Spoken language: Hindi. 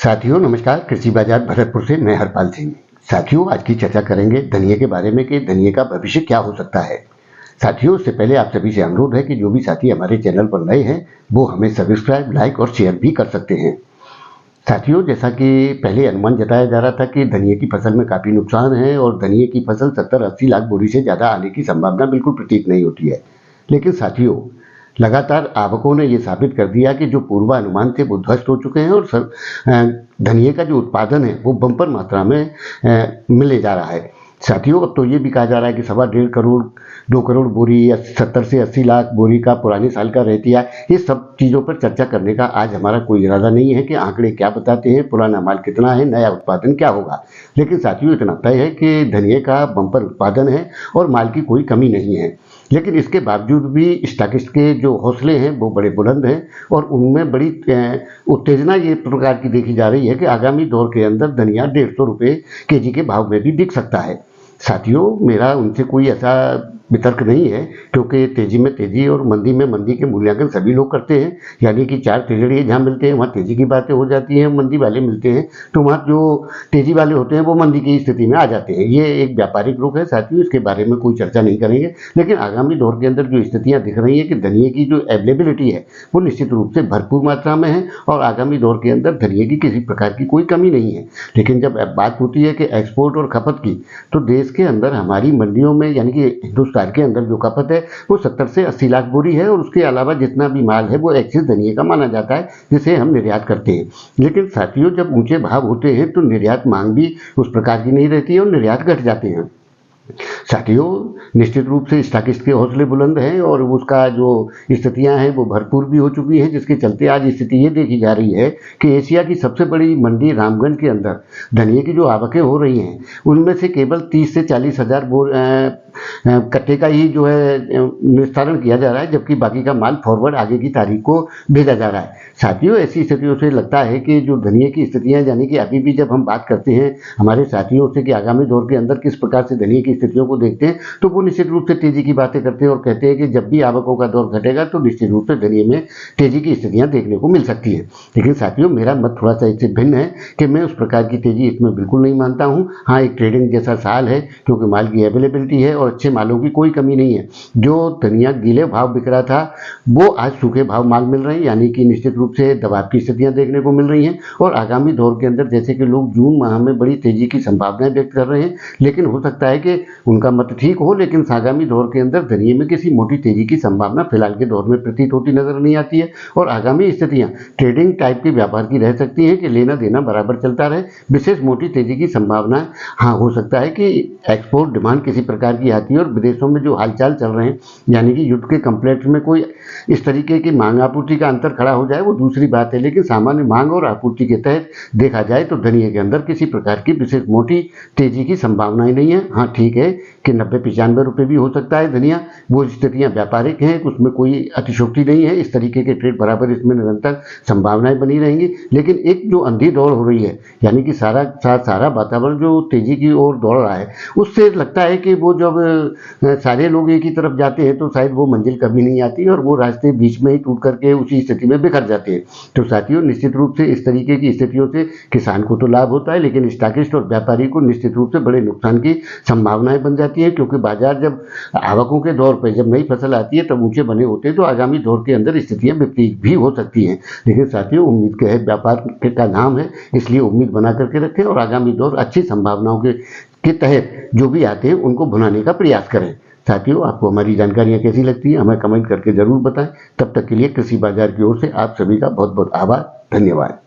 साथियों नमस्कार। कृषि बाजार भरतपुर से मैं हरपाल सिंह। साथियों आज की चर्चा करेंगे धनिये के बारे में कि धनिये का भविष्य क्या हो सकता है। साथियों उससे पहले आप सभी से अनुरोध है कि जो भी साथी हमारे चैनल पर नए हैं वो हमें सब्सक्राइब, लाइक और शेयर भी कर सकते हैं। साथियों जैसा कि पहले अनुमान जताया जा रहा था कि धनिये की फसल में काफ़ी नुकसान है और धनिये की फसल 70-80 लाख बोरी से ज़्यादा आने की संभावना बिल्कुल प्रतीत नहीं होती है। लेकिन साथियों लगातार आवकों ने ये साबित कर दिया कि जो पूर्वानुमान थे वो ध्वस्त हो चुके हैं और धनिये का जो उत्पादन है वो बम्पर मात्रा में मिले जा रहा है। साथियों अब तो ये भी कहा जा रहा है कि 1.25 करोड़ 2 करोड़ बोरी या 70 से 80 लाख बोरी का पुराने साल का रहतिया, ये सब चीज़ों पर चर्चा करने का आज हमारा कोई इरादा नहीं है कि आंकड़े क्या बताते हैं, पुराना माल कितना है, नया उत्पादन क्या होगा। लेकिन साथियों इतना तय है कि धनिये का बम्पर उत्पादन है और माल की कोई कमी नहीं है। लेकिन इसके बावजूद भी स्टॉकिस्ट के जो हौसले हैं वो बड़े बुलंद हैं और उनमें बड़ी उत्तेजना ये प्रकार की देखी जा रही है कि आगामी दौर के अंदर धनिया 150 रुपये केजी के भाव में भी बिक सकता है। साथियों मेरा उनसे कोई ऐसा वितर्क नहीं है क्योंकि तेजी में तेजी और मंदी में मंदी के मूल्यांकन सभी लोग करते हैं। यानी कि 4 तिजड़िए जहाँ मिलते हैं वहाँ तेजी की बातें हो जाती हैं, मंदी वाले मिलते हैं तो वहाँ जो तेजी वाले होते हैं वो मंदी की स्थिति में आ जाते हैं। ये एक व्यापारिक रुख है साथियों, इसके बारे में कोई चर्चा नहीं करेंगे। लेकिन आगामी दौर के अंदर जो स्थितियाँ दिख रही हैं कि धनिये की जो अवेलेबिलिटी है वो निश्चित रूप से भरपूर मात्रा में है और आगामी दौर के अंदर धनिये की किसी प्रकार की कोई कमी नहीं है। लेकिन जब बात होती है कि एक्सपोर्ट और खपत की, तो देश के अंदर हमारी मंडियों में यानी कि हिंदुस्तान के अंदर जो खपत है वो 70 से 80 लाख बोरी है और उसके अलावा जितना भी माल है वो एक्सिस धनिये का माना जाता है जिसे हम निर्यात करते हैं। लेकिन साथियों जब ऊंचे भाव होते हैं तो निर्यात मांग भी उस प्रकार की नहीं रहती है और निर्यात घट जाते हैं। साथियों निश्चित रूप से स्टॉकिस्ट के हौसले बुलंद हैं और उसका जो स्थितियां हैं वो भरपूर भी हो चुकी हैं, जिसके चलते आज स्थिति ये देखी जा रही है कि एशिया की सबसे बड़ी मंडी रामगंज के अंदर धनिये की जो आवकें हो रही हैं उनमें से केवल 30 से 40 हज़ार कट्टे का ही जो है निस्तारण किया जा रहा है, जबकि बाकी का माल फॉरवर्ड आगे की तारीख को भेजा जा रहा है। साथियों ऐसी स्थितियों से लगता है कि जो धनिये की स्थितियां यानी कि अभी भी जब हम बात करते हैं हमारे साथियों से कि आगामी दौर के अंदर किस प्रकार से धनिये की स्थितियों को देखते हैं तो वो निश्चित रूप से तेजी की बातें करते हैं और कहते हैं कि जब भी आवकों का दौर घटेगा तो निश्चित रूप से धनिये में तेजी की स्थितियां देखने को मिल सकती हैं। लेकिन साथियों मेरा मत थोड़ा सा इससे भिन्न है कि मैं उस प्रकार की तेजी इसमें बिल्कुल नहीं मानता हूँ। हाँ एक ट्रेडिंग जैसा साल है क्योंकि माल की अवेलेबिलिटी है और अच्छे मालों की कोई कमी नहीं है। जो धनिया गीले भाव बिक रहा था वो आज सूखे भाव माल मिल रहे हैं, यानी कि निश्चित रूप से दबाव की स्थितियां देखने को मिल रही हैं और आगामी दौर के अंदर जैसे कि लोग जून माह में बड़ी तेजी की संभावनाएं व्यक्त कर रहे हैं, लेकिन हो सकता है कि उनका मत ठीक हो, लेकिन आगामी दौर के अंदर धनिये में किसी मोटी तेजी की संभावना फिलहाल के दौर में प्रतीत होती नजर नहीं आती है और आगामी स्थितियां ट्रेडिंग टाइप के व्यापार की रह सकती हैं कि लेना देना बराबर चलता रहे। विशेष मोटी तेजी की संभावना हाँ हो सकता है कि एक्सपोर्ट डिमांड किसी प्रकार की आती है और विदेशों में जो हालचाल चल रहे हैं यानी कि युद्ध के कॉम्प्लेक्स में कोई इस तरीके की मांग आपूर्ति का अंतर खड़ा हो जाए वो दूसरी बात है। लेकिन सामान्य मांग और आपूर्ति के तहत देखा जाए तो धनिये के अंदर किसी प्रकार की विशेष मोटी तेजी की संभावनाएं नहीं है। हाँ ठीक है कि 90-95 रुपये भी हो सकता है धनिया, वो स्थितियां व्यापारिक हैं, उसमें कोई अतिशोक्ति नहीं है। इस तरीके के ट्रेड बराबर इसमें निरंतर संभावनाएं बनी रहेंगी। लेकिन एक जो अंधी दौड़ हो रही है यानी कि सारा वातावरण जो तेजी की ओर दौड़ रहा है उससे लगता है कि वो जब सारे लोग एक ही तरफ जाते हैं तो शायद वो मंजिल कभी नहीं आती और वो रास्ते बीच में ही टूट करके उसी स्थिति में बिखर जाते हैं। तो साथियों निश्चित रूप से इस तरीके की स्थितियों से किसान को तो लाभ होता है, लेकिन स्टॉकिस्ट और व्यापारी को निश्चित रूप से बड़े नुकसान की संभावनाएं बन जाती है क्योंकि बाजार जब आवकों के दौर पर जब नई फसल आती है तब ऊंचे बने होते हैं तो आगामी दौर के अंदर स्थितियां विपरीत भी हो सकती हैं। लेकिन साथियों उम्मीद के है व्यापार का नाम है, इसलिए उम्मीद बना करके रखें और आगामी दौर अच्छी संभावनाओं के तहत जो भी आते हैं उनको भुनाने का प्रयास करें। साथियों आपको हमारी जानकारियां कैसी लगती हैं हमें कमेंट करके जरूर बताएं। तब तक के लिए कृषि बाजार की ओर से आप सभी का बहुत बहुत आभार, धन्यवाद।